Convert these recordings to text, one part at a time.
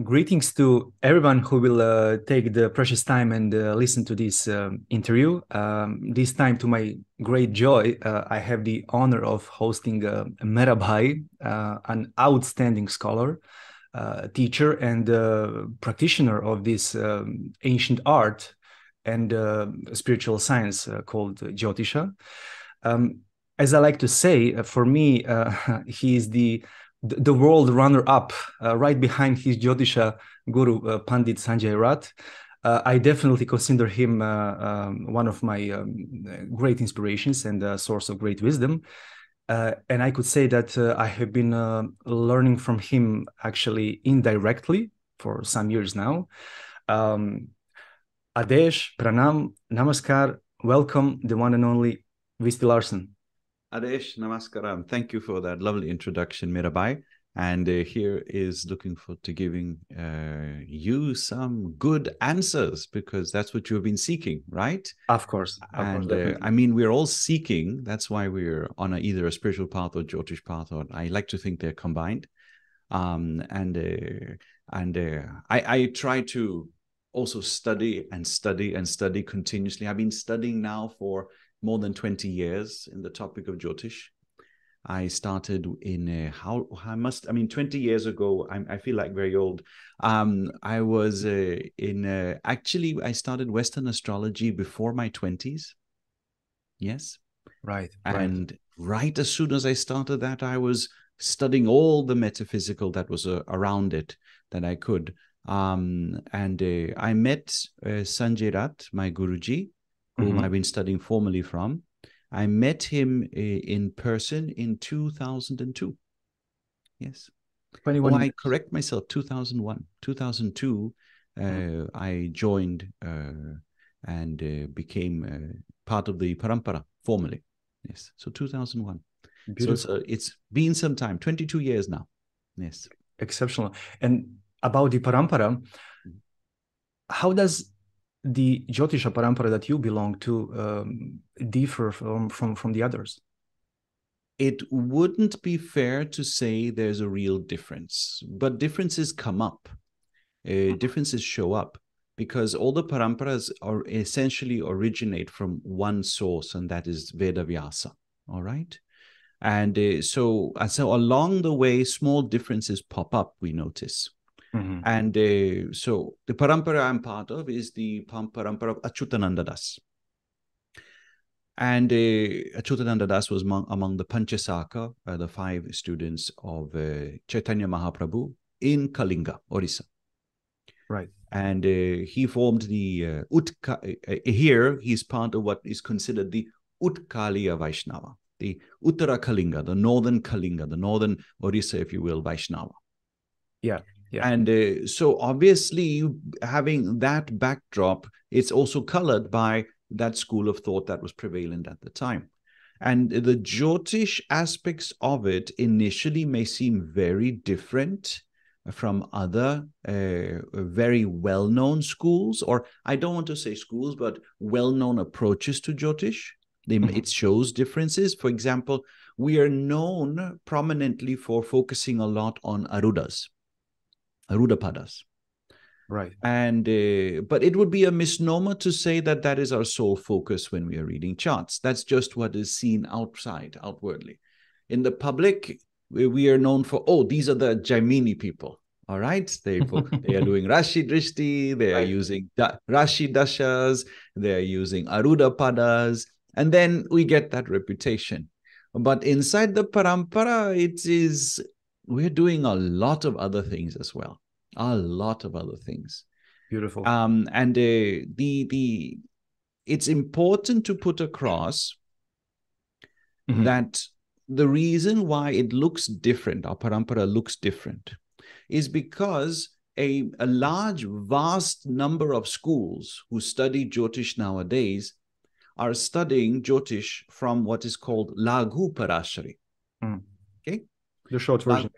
Greetings to everyone who will take the precious time and listen to this interview. This time, to my great joy, I have the honor of hosting Mirabai, an outstanding scholar, teacher, and practitioner of this ancient art and spiritual science called Jyotiṣa. As I like to say, for me, he is the world runner-up, right behind his Jyotisha guru, Pandit Sanjay Rath. I definitely consider him one of my great inspirations and a source of great wisdom. And I could say that I have been learning from him actually indirectly for some years now. Adesh, Pranam, Namaskar, welcome, the one and only Visti Larsen. Adesh, namaskaram. Thank you for that lovely introduction, Mirabai. And here is looking forward to giving you some good answers, because that's what you've been seeking, right? Of course. I mean, we're all seeking. That's why we're on either a spiritual path or Jyotish path, or I like to think they're combined. I try to also study continuously. I've been studying now for more than 20 years in the topic of Jyotish. I started in 20 years ago. I feel like very old. I was actually, I started Western astrology before my 20s. Yes. Right. And right as soon as I started that, I was studying all the metaphysical that was around it that I could. I met Sanjay Rath, my Guruji, whom I've been studying formally from. I met him in person in 2002. Yes. 21 I correct myself, 2001. 2002, I joined and became part of the Parampara formally. Yes. So 2001. Beautiful. So it's been some time, 22 years now. Yes. Exceptional. And about the Parampara, how does the Jyotisha Parampara that you belong to differ from the others? It wouldn't be fair to say there's a real difference, but differences come up. Differences show up because all the paramparas are essentially originate from one source, and that is Veda Vyasa. All right. And so along the way, small differences pop up, we notice. And so the parampara I'm part of is the parampara of Achyutānanda Dasa. And Achyutānanda Dasa was among the Panchasaka, the 5 students of Chaitanya Mahaprabhu in Kalinga, Orissa. Right. And he formed the here he's part of what is considered the Utkaliya Vaishnava, the Uttara Kalinga, the northern Kalinga, the northern Orissa, if you will, Vaishnava. Yeah. Yeah. And so obviously having that backdrop, it's also colored by that school of thought that was prevalent at the time. And the Jyotish aspects of it initially may seem very different from other very well-known schools, or I don't want to say schools, but well-known approaches to Jyotish. It shows differences. For example, we are known prominently for focusing a lot on Arudas. Arudapadas. Right. And but it would be a misnomer to say that that is our sole focus when we are reading charts. That's just what is seen outwardly. In the public, we are known for, these are the Jaimini people. All right. They are doing Rashi Drishti, they are using Rashi Dashas, they are using Arudapadas, and then we get that reputation. But inside the Parampara, we're doing a lot of other things as well. A lot of other things. Beautiful. And it's important to put across that the reason why it looks different, our Parampara looks different, is because a large, vast number of schools who study Jyotish nowadays are studying Jyotish from what is called Laghu Parashari. Okay? The short version.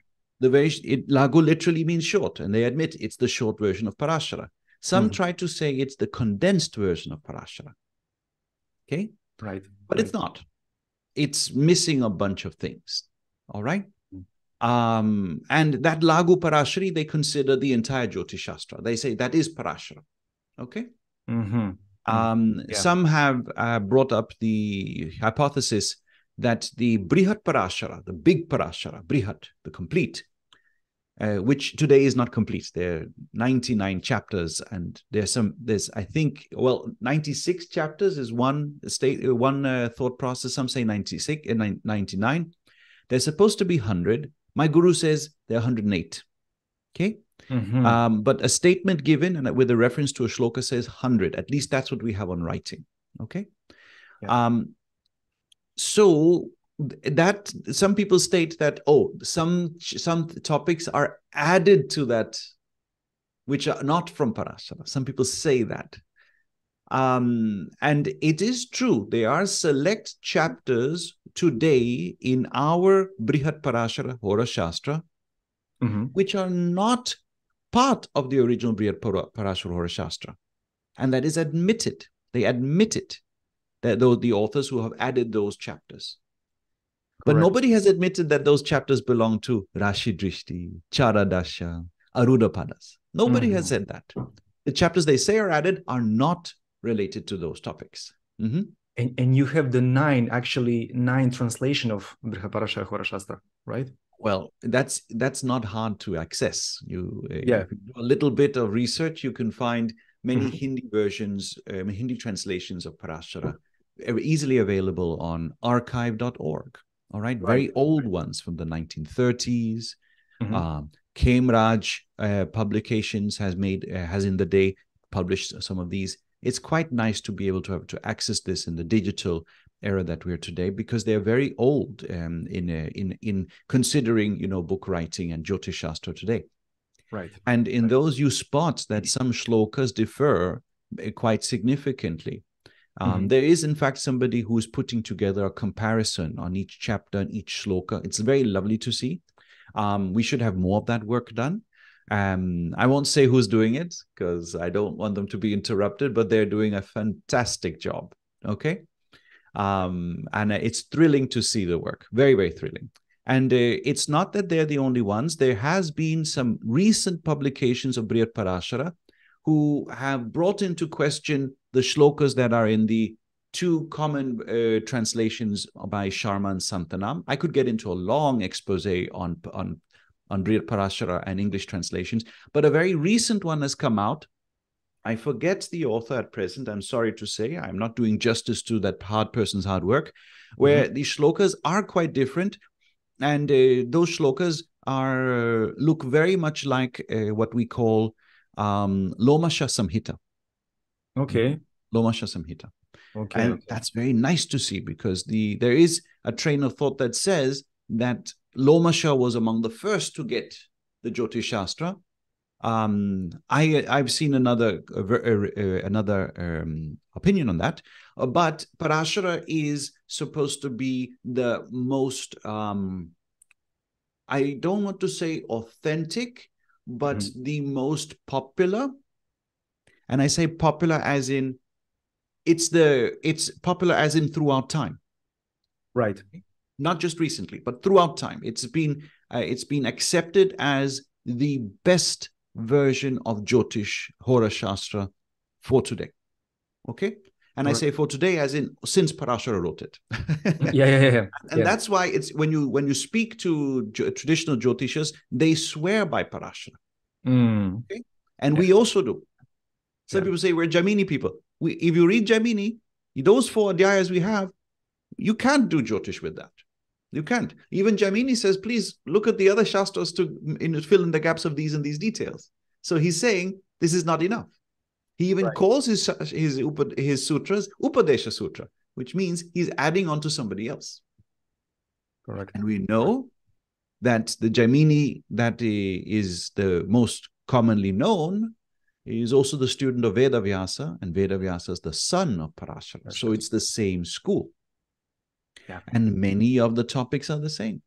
Laghu literally means short, and they admit it's the short version of Parashara. Some try to say it's the condensed version of Parashara. Okay? Right. But it's not. It's missing a bunch of things. All right? And that Lagu Parashari, they consider the entire Jyotish Shastra. They say that is Parashara. Okay? Some have brought up the hypothesis that the Brihat Parashara, the big Parashara, Brihat, the complete, which today is not complete. There are 99 chapters, and there's I think, 96 chapters is one thought process. Some say 96 and 99. There's supposed to be 100. My guru says there are 108. Okay. But a statement given and with a reference to a shloka says 100. At least that's what we have on writing. Okay. Yeah. So that some people state that, some topics are added to that which are not from Parashara. Some people say that. And it is true. There are select chapters today in our Brihat Parashara Hora Shastra which are not part of the original Brihat Parashara Hora Shastra. And that is admitted. They admit it. The authors who have added those chapters. Correct. But nobody has admitted that those chapters belong to Rashi Drishti, Charadasha, Arudapadas. Nobody has said that. The chapters they say are added are not related to those topics. And you have the nine translation of Brihat Parashara Hora Shastra, right? Well, that's not hard to access. If you do a little bit of research, you can find many Hindi versions, Hindi translations of Parashara easily available on archive.org. All right, very old ones from the 1930s. Khemraj Publications has in the day published some of these. It's quite nice to be able to access this in the digital era that we're today, because they're very old in considering book writing and Jyotish Shastra today. Right. And in those you spot that some shlokas differ quite significantly. There is, in fact, somebody who is putting together a comparison on each chapter and each shloka. It's very lovely to see. We should have more of that work done. I won't say who's doing it because I don't want them to be interrupted, but they're doing a fantastic job. Okay. And it's thrilling to see the work. Very, very thrilling. And it's not that they're the only ones. There has been some recent publications of Brihat Parashara who have brought into question the shlokas that are in the two common translations by Sharma and Santanam. I could get into a long expose on Brihat Parashara and English translations, but a very recent one has come out. I forget the author at present. I'm sorry to say, I'm not doing justice to that person's hard work, where the shlokas are quite different. And those shlokas look very much like what we call Lomasha Samhita. Okay. Lomasha Samhita. Okay. And that's very nice to see, because there is a train of thought that says that Lomasha was among the first to get the Jyotish Shastra. I've seen another opinion on that, but Parashara is supposed to be the most, I don't want to say authentic, but the most popular. And I say popular as in, it's popular as in throughout time. Right. Not just recently, but throughout time. It's been accepted as the best version of Jyotish Hora Shastra for today. Okay? And I say for today as in since Parashara wrote it. Yeah. And that's why it's when you speak to traditional Jyotishas, they swear by Parashara. Okay? And we also do. Some people say we're Jaimini people. If you read Jaimini, those 4 adhyayas we have, you can't do Jyotish with that. You can't. Even Jaimini says, please look at the other Shastras to fill in the gaps of these and these details. So he's saying this is not enough. He even calls his sutras Upadesha Sutra, which means he's adding on to somebody else. Correct. And we know that the Jaimini that is the most commonly known is also the student of Vedavyasa, and Vedavyasa is the son of Parashara. So it's the same school. Yeah. And many of the topics are the same.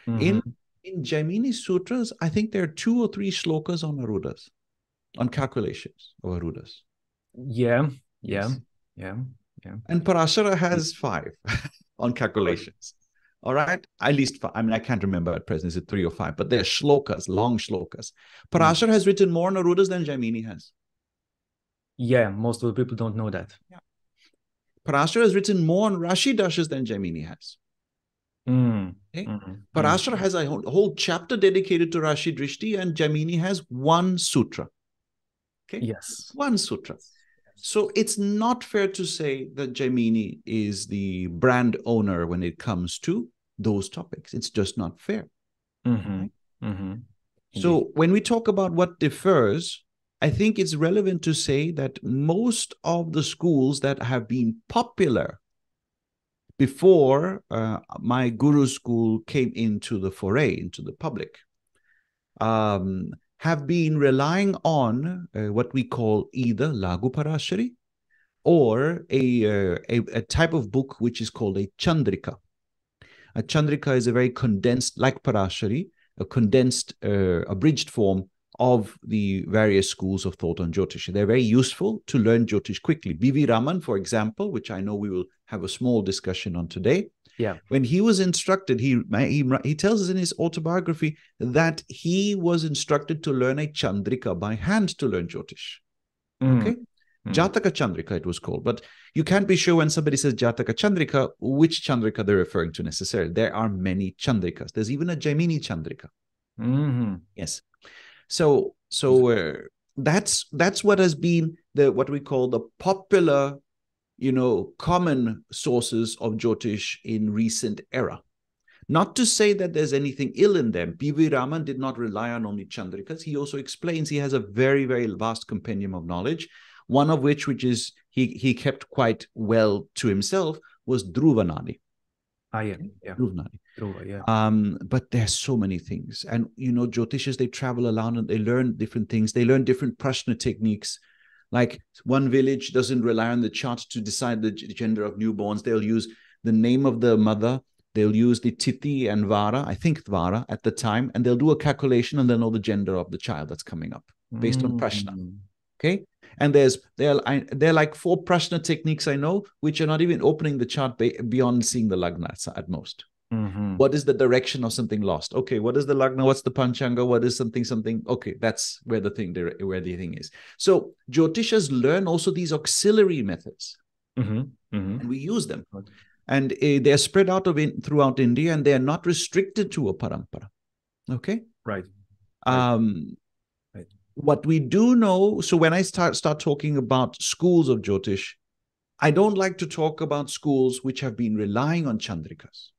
In Jaimini Sutras, I think there are 2 or 3 shlokas on Arudas, on calculations of Arudas. Yeah. And Parashara has 5 on calculations. All right. At least, I mean, I can't remember at present. Is it 3 or 5? But they're shlokas, long shlokas. Parashara has written more Narudas than Jaimini has. Yeah, most of the people don't know that. Yeah. Parashara has written more on Rashi Dashas than Jaimini has. Okay? Parashara has a whole chapter dedicated to Rashi Drishti, and Jaimini has one sutra. Okay? Yes. One sutra. So it's not fair to say that Jaimini is the brand owner when it comes to those topics. It's just not fair. Right? So when we talk about what differs, I think it's relevant to say that most of the schools that have been popular before my guru's school came into the foray, into the public, have been relying on what we call either Lagu Parashari or a type of book which is called a Chandrika. A Chandrika is a very condensed, like Parashari, a condensed, abridged form of the various schools of thought on Jyotish. They're very useful to learn Jyotish quickly. B.V. Raman, for example, which I know we will have a small discussion on today. Yeah. When he was instructed, he tells us in his autobiography that he was instructed to learn a Chandrika by hand to learn Jyotish. Okay? Jataka Chandrika, it was called. But you can't be sure when somebody says Jataka Chandrika, which Chandrika they're referring to necessarily. There are many Chandrikas. There's even a Jaimini Chandrika. Yes. So that's what has been what we call the popular, common sources of Jyotish in recent era. Not to say that there's anything ill in them. B.V. Raman did not rely on only Chandrikas. He also explains he has a very, very vast compendium of knowledge, one of which is he kept quite well to himself, was Dhruvanadi. Yeah. Dhruvanadi. Dhruva, yeah. But there's so many things. And, Jyotishas, they travel around and they learn different things. They learn different prashna techniques. Like one village doesn't rely on the chart to decide the gender of newborns. They'll use the name of the mother. They'll use the Tithi and Vara, I think Vara at the time, and they'll do a calculation and they'll know the gender of the child that's coming up based on prashna. Okay? And there are like 4 prashna techniques I know, which are not even opening the chart beyond seeing the lagna at most. What is the direction of something lost? Okay, what is the lagna? What's the panchanga? What is something? Okay, that's where the thing is. So Jyotishas learn also these auxiliary methods, and we use them. And they are spread out throughout India, and they are not restricted to a parampara. Okay, right. What we do know, so when I start talking about schools of Jyotish, I don't like to talk about schools which have been relying on Chandrikas.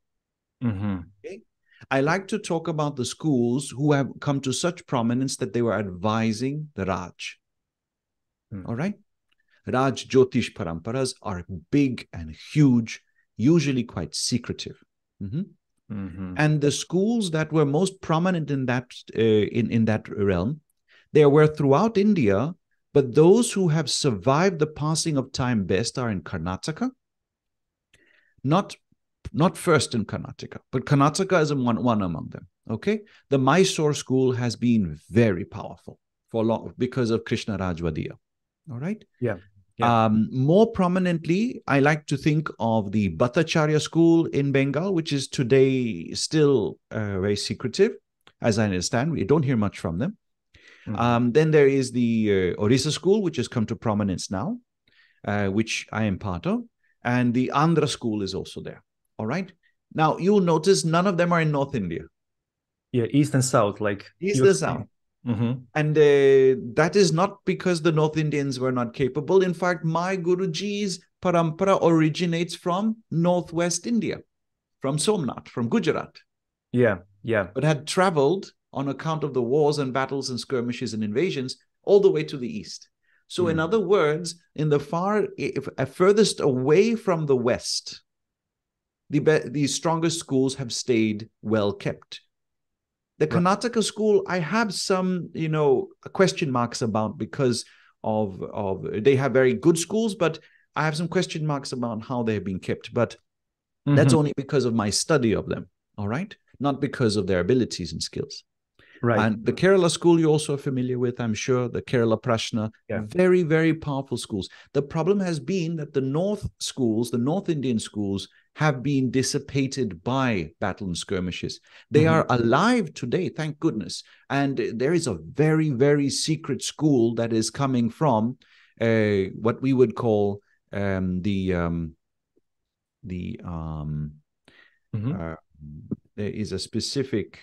Okay? I like to talk about the schools who have come to such prominence that they were advising the Raj. All right? Raj Jyotish Paramparas are big and huge, usually quite secretive. And the schools that were most prominent in that in that realm, there were throughout India, but those who have survived the passing of time best are in Karnataka. Not first in Karnataka, but Karnataka is one among them. Okay, the Mysore school has been very powerful for long because of Krishna Rajvadiya. All right. Yeah. More prominently, I like to think of the Bhattacharya school in Bengal, which is today still very secretive, as I understand. We don't hear much from them. Then there is the Orissa school, which has come to prominence now, which I am part of. And the Andhra school is also there. All right. Now, you'll notice none of them are in North India. Yeah, East and South, like East and South. And that is not because the North Indians were not capable. In fact, my Guruji's parampara originates from Northwest India, from Somnath, from Gujarat. Yeah. But had traveled on account of the wars and battles and skirmishes and invasions all the way to the east. So in other words, in the furthest away from the west, the strongest schools have stayed well kept. The Karnataka school, I have some, question marks about because of they have very good schools, but I have some question marks about how they have been kept. But that's only because of my study of them, all right? Not because of their abilities and skills. Right. And the Kerala school you're also familiar with, I'm sure, the Kerala Prashna, very, very powerful schools. The problem has been that the North schools, the North Indian schools, have been dissipated by battle and skirmishes. They are alive today, thank goodness. And there is a very, very secret school that is coming from what we would call there is a specific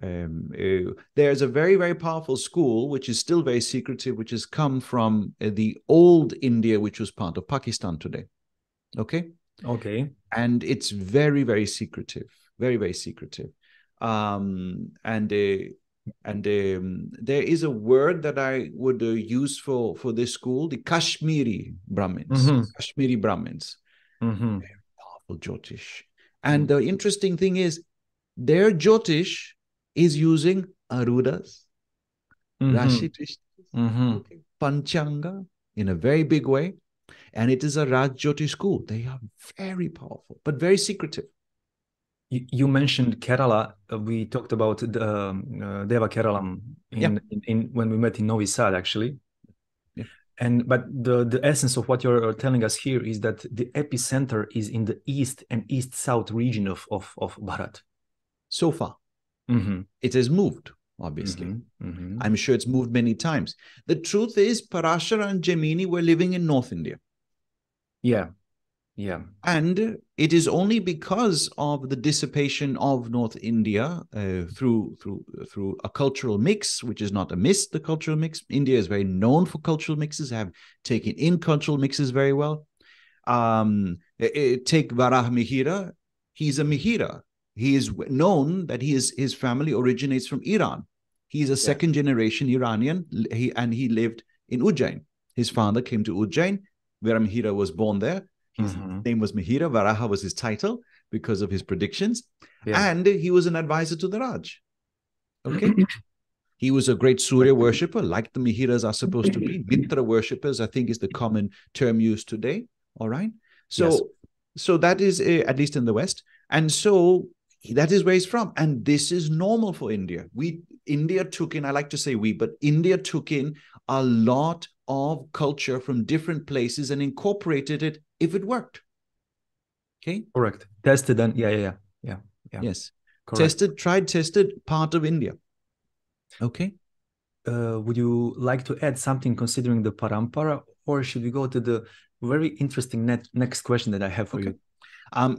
there's a very, very powerful school which is still very secretive, which has come from the old India, which was part of Pakistan today. Okay. And it's very, very secretive, very, very secretive. And there is a word that I would use for this school: the Kashmiri Brahmins. Kashmiri Brahmins, very powerful Jyotish. And the interesting thing is, their Jyotish is using Arudas, Rashi Trishnas, Panchanga in a very big way. And it is a Raj Jyotish school. They are very powerful, but very secretive. You mentioned Kerala. We talked about the Deva Keralam in when we met in Novi Sad, actually. But the essence of what you're telling us here is that the epicenter is in the east and east-south region of Bharat. So far. It has moved, obviously. I'm sure it's moved many times. The truth is, Parashara and Jaimini were living in North India. And it is only because of the dissipation of North India through a cultural mix, which is not amiss, the cultural mix. India is very known for cultural mixes, have taken in cultural mixes very well. Take Varaha Mihira. He's a Mihira. He is known that his family originates from Iran. He's a second generation Iranian, and he lived in Ujjain. His father came to Ujjain. Varaha Mihira was born there. His name was Mihira. Varaha was his title because of his predictions. And he was an advisor to the Raj. Okay. He was a great Surya worshipper, like the Mihiras are supposed to be. Mitra worshippers, I think, is the common term used today. All right. So that is, at least in the West. And so that is where he's from. And this is normal for India. India took in, I like to say we, but India took in a lot of culture from different places and incorporated it if it worked. Okay. Correct. Tested and Yes. Correct. Tested part of India. Okay. Would you like to add something considering the parampara, or should we go to the very interesting next question that I have for you?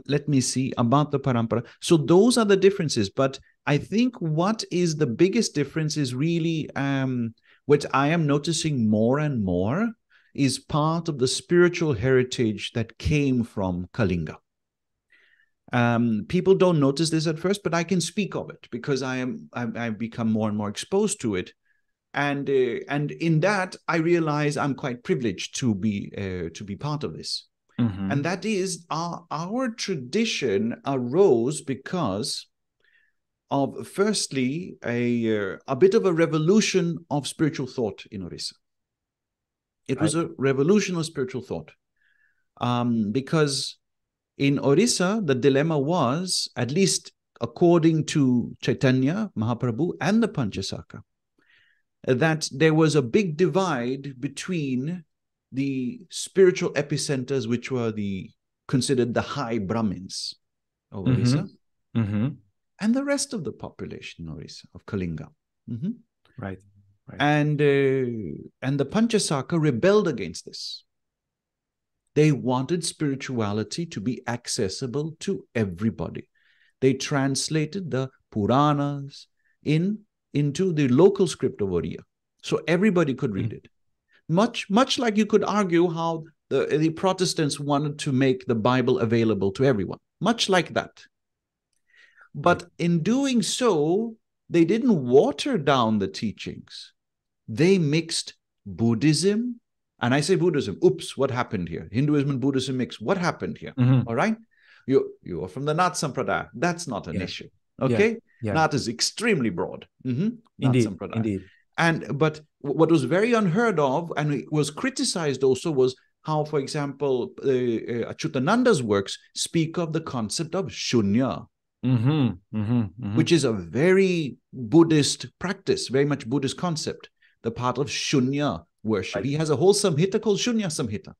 Let me see about the parampara. So those are the differences, but I think what is the biggest difference is really what I am noticing more and more is part of the spiritual heritage that came from Kalinga. People don't notice this at first, but I can speak of it because I've become more and more exposed to it. And in that, I realize I'm quite privileged to be part of this. And that is our tradition arose because of, firstly, a bit of a revolution of spiritual thought in Orissa. It was a revolution of spiritual thought because in Orissa, the dilemma was, at least according to Chaitanya Mahaprabhu and the Panchasaka, that there was a big divide between the spiritual epicenters, which were considered the high Brahmins of Orissa, and the rest of the population in Orissa, of Kalinga. Right. And the Panchasaka rebelled against this. They wanted spirituality to be accessible to everybody. They translated the Puranas into the local script of Oriya, so everybody could read it. Much like you could argue how the Protestants wanted to make the Bible available to everyone. Much like that. But in doing so, they didn't water down the teachings. They mixed Buddhism, and I say Buddhism, oops, what happened here? Hinduism and Buddhism mixed, what happened here? All right? You are from the Nath Sampradaya. That's not an issue. Okay? Nath is extremely broad. Indeed. But what was very unheard of, and it was criticized also, was how, for example, Achyutānanda's works speak of the concept of shunya, which is a very Buddhist practice, very much Buddhist concept, the part of Shunya worship. Right. He has a whole samhita called Shunya Samhita.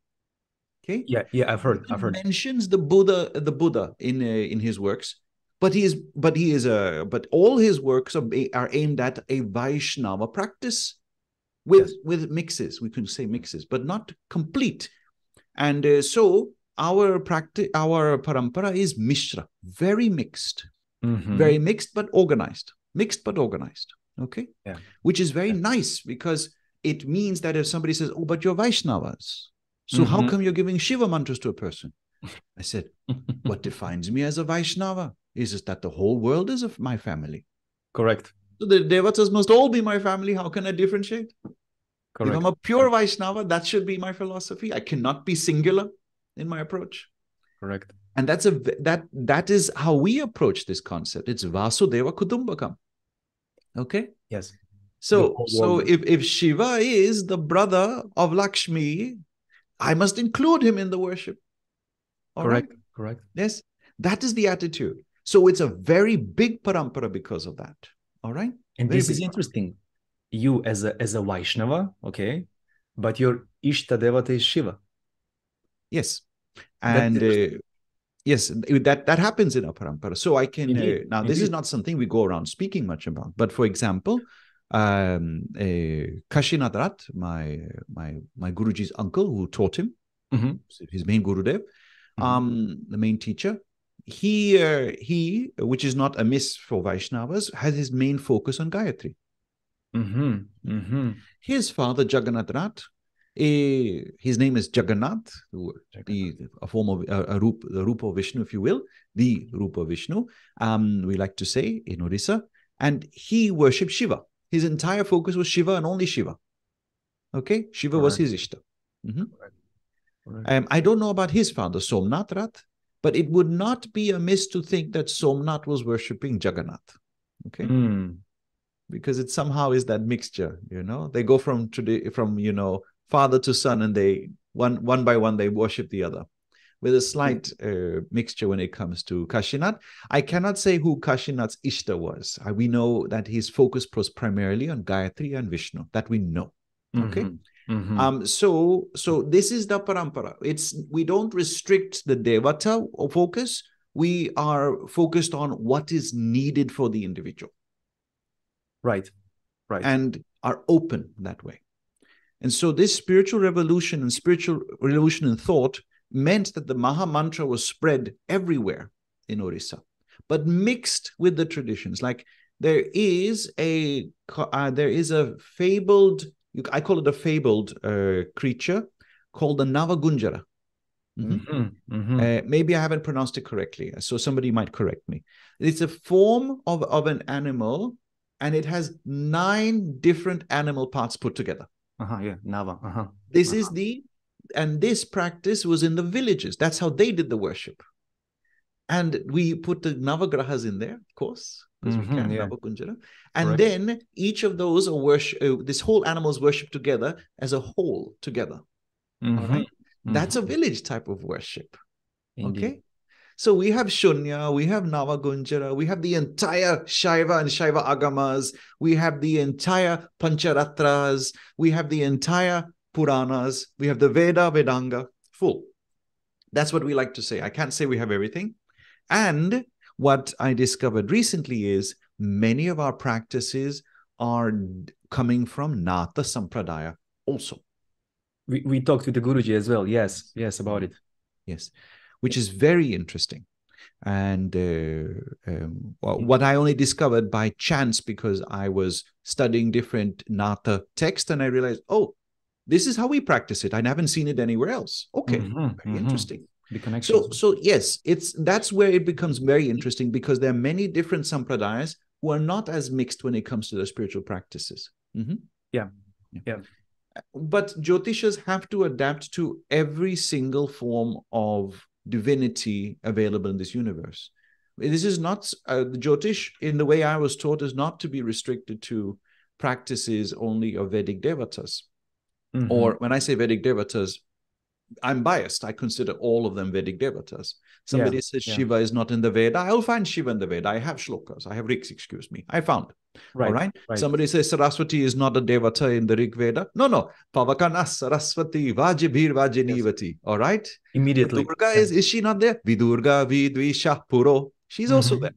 Okay. Yeah, I've heard. He mentions the Buddha in his works, but all his works are aimed at a Vaishnava practice with mixes. We can say mixes, but not complete. And so our parampara is mishra, very mixed, very mixed but organized, okay? Yeah. Which is very nice, because it means that if somebody says, oh, but you're Vaishnavas, so how come you're giving Shiva mantras to a person? I said, what defines me as a Vaishnava is that the whole world is of my family. Correct. So the devatas must all be my family. How can I differentiate? Correct. If I'm a pure Vaishnava, that should be my philosophy. I cannot be singular in my approach. Correct. And that is how we approach this concept. It's Vasudeva Kutumbakam. Okay? Yes. So if Shiva is the brother of Lakshmi, I must include him in the worship. Correct. Right? Correct. Yes. That is the attitude. So it's a very big parampara because of that. All right? And very this is interesting. You as a Vaishnava, okay, but your Ishta Devata is Shiva. Yes. And yes, that happens in a parampara. So I can now this is not something we go around speaking much about. But for example, Kashinath Rat, my Guruji's uncle who taught him, his main Gurudev, the main teacher, he which is not amiss for Vaishnavas, has his main focus on Gayatri. His father Jagannath Rat, his name is Jagannath, a form of the Rupa Vishnu, if you will, the Rupa Vishnu, we like to say in Orissa, and he worshipped Shiva. His entire focus was Shiva and only Shiva. Okay, Shiva was his Ishta. I don't know about his father Somnath Rat, but it would not be amiss to think that Somnath was worshipping Jagannath. Okay. Because it somehow is that mixture, they go from father to son, and they one by one they worship the other, with a slight mixture when it comes to Kashinath. I cannot say who Kashinath's Ishta was. We know that his focus was primarily on Gayatri and Vishnu. That we know. Okay. So this is the parampara. We don't restrict the devata focus. We are focused on what is needed for the individual. Right. And are open that way. And so this spiritual revolution in thought meant that the Maha Mantra was spread everywhere in Orissa, but mixed with the traditions. Like there is a fabled, I call it a fabled creature called the Navagunjara. Maybe I haven't pronounced it correctly, so somebody might correct me. It's a form of an animal, and it has 9 different animal parts put together. Nava. This is this practice was in the villages. That's how they did the worship. And we put the Navagrahas in there, of course, because we can, Navakunjara. And then each of those are this whole animal is worshipped together as a whole together. All right? That's a village type of worship. Indeed. Okay? So we have Shunya, we have Navagunjara, we have the entire Shaiva and Shaiva Agamas, we have the entire Pancharatras, we have the entire Puranas, we have the Veda, Vedanga, full. That's what we like to say. I can't say we have everything. And what I discovered recently is many of our practices are coming from Nata Sampradaya also. We talked with the Guruji as well. Yes, about it. Yes. Which is very interesting. And what I only discovered by chance, because I was studying different Nata texts, and I realized, oh, this is how we practice it. I haven't seen it anywhere else. Okay, very interesting. The connection. So yes, that's where it becomes very interesting, because there are many different sampradayas who are not as mixed when it comes to their spiritual practices. Yeah. But Jyotishas have to adapt to every single form of divinity available in this universe. This is not the Jyotish, in the way I was taught, is not to be restricted to practices only of Vedic devatas. Or when I say Vedic devatas, I'm biased. I consider all of them Vedic devatas. Somebody says Shiva is not in the Veda. I'll find Shiva in the Veda. I have shlokas. I have rigs, excuse me. I found. Right. All right? Somebody says Saraswati is not a devata in the Rig Veda. No. Pavakana Saraswati Vajibhir Vajinivati. All right? Immediately. Durga is she not there? Vidurga Vidvisha Puro. She's also there.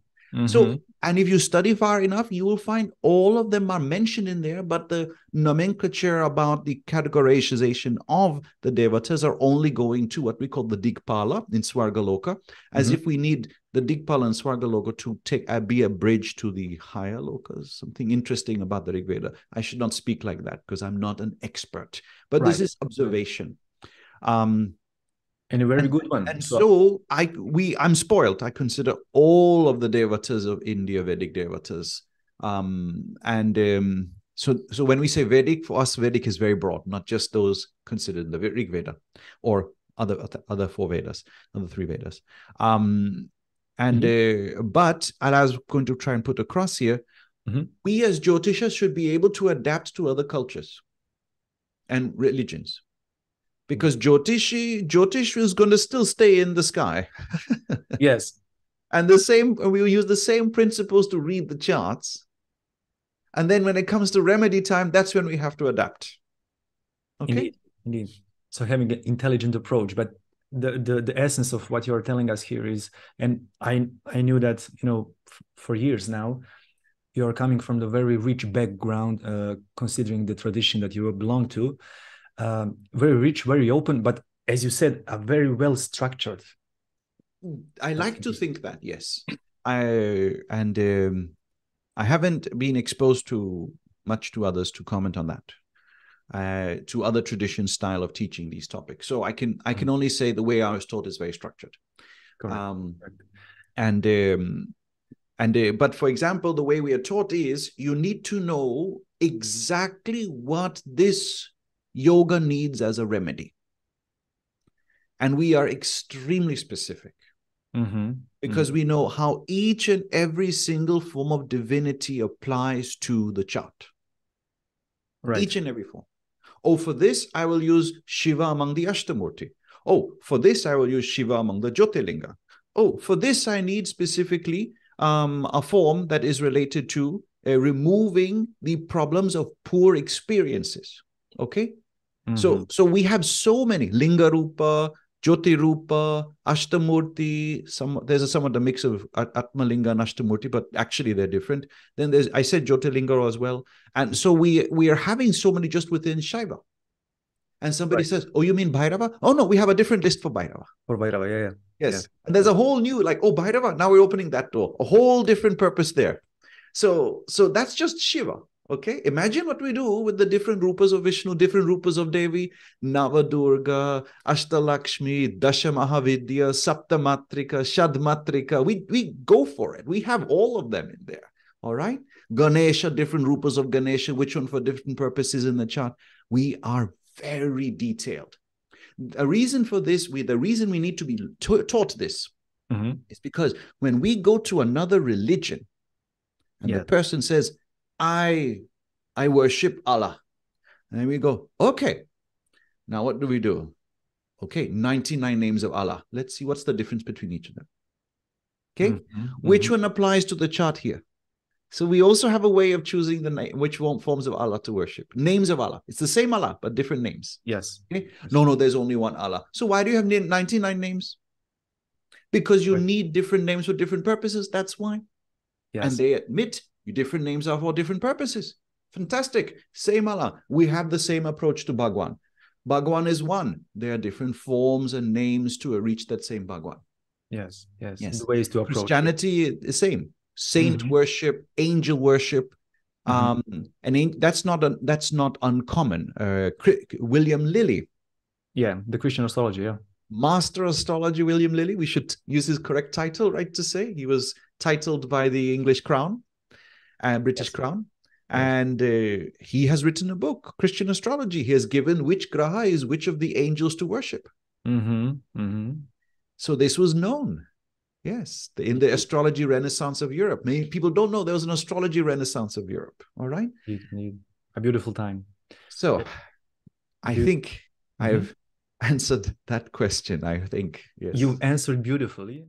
So, and if you study far enough, you will find all of them are mentioned in there, but the nomenclature about the categorization of the devatas are only going to what we call the Digpala in Swargaloka, as if we need the Digpala and Swargaloka to be a bridge to the higher lokas. Something interesting about the Rig Veda. I should not speak like that because I'm not an expert, but this is observation. And a very good one. And so I'm spoiled. I consider all of the devatas of India Vedic devatas. So when we say Vedic, for us, Vedic is very broad, not just those considered in the Rig Veda or other four Vedas, other three Vedas. But I was going to try and put across here, we as Jyotisha should be able to adapt to other cultures and religions. Because Jyotish is going to still stay in the sky. Yes. And we'll use the same principles to read the charts. And then when it comes to remedy time, that's when we have to adapt. Okay? Indeed. So having an intelligent approach, but the essence of what you're telling us here is, and I knew that, for years now, you're coming from the very rich background, considering the tradition that you belong to. Very rich, very open, but as you said, a very well structured. I like to think that, yes. I haven't been exposed to much to others to comment on that, to other tradition style of teaching these topics. So I can only say the way I was taught is very structured. Correct. But for example, the way we are taught is you need to know exactly what this yoga needs as a remedy. And we are extremely specific because we know how each and every single form of divinity applies to the chart. Right. Each and every form. Oh, for this, I will use Shiva among the Ashtamurti. Oh, for this, I will use Shiva among the Jyotirlinga. Oh, for this, I need specifically a form that is related to removing the problems of poor experiences. Okay? So we have so many Linga Rupa, Jyoti Rupa, Ashtamurti. There's somewhat a mix of Atma Linga and Ashtamurti, but actually they're different. Then I said Jyotirlinga as well. And so we are having so many just within Shaiva. And somebody says, oh, you mean Bhairava? Oh, no, we have a different list for Bhairava. For Bhairava, yeah. Yes. Yeah. And there's a whole new, Bhairava, now we're opening that door. A whole different purpose there. So that's just Shiva. Okay, imagine what we do with the different rupas of Vishnu, different rupas of Devi, Navadurga, Ashtalakshmi, Dashamahavidya, Saptamatrika, Shadmatrika. We go for it. We have all of them in there. All right. Ganesha, different rupas of Ganesha, which one for different purposes in the chart. We are very detailed. A reason for this, the reason we need to be taught this is because when we go to another religion and the person says, I worship Allah. And we go, okay, now what do we do? Okay, 99 names of Allah. Let's see what's the difference between each of them. Okay, which one applies to the chart here? So we also have a way of choosing which forms of Allah to worship. Names of Allah. It's the same Allah, but different names. Yes. Okay? No, there's only one Allah. So why do you have 99 names? Because you need different names for different purposes. That's why. Yes. And they admit different names are for different purposes. Fantastic. Same Allah. We have the same approach to Bhagwan. Bhagwan is one. There are different forms and names to reach that same Bhagwan. Yes. The ways to approach Christianity is the same. Saint worship, angel worship. And that's not uncommon. William Lilly. Yeah, the Christian astrology, yeah. Master Astrology William Lilly. We should use his correct title, right, to say. He was titled by the English Crown. British Crown, and he has written a book, Christian Astrology. He has given which graha is which of the angels to worship. So this was known, yes, in the astrology renaissance of Europe. Many people don't know there was an astrology renaissance of Europe. All right, a beautiful time. So I think I've answered that question, I think. Yes. You answered beautifully.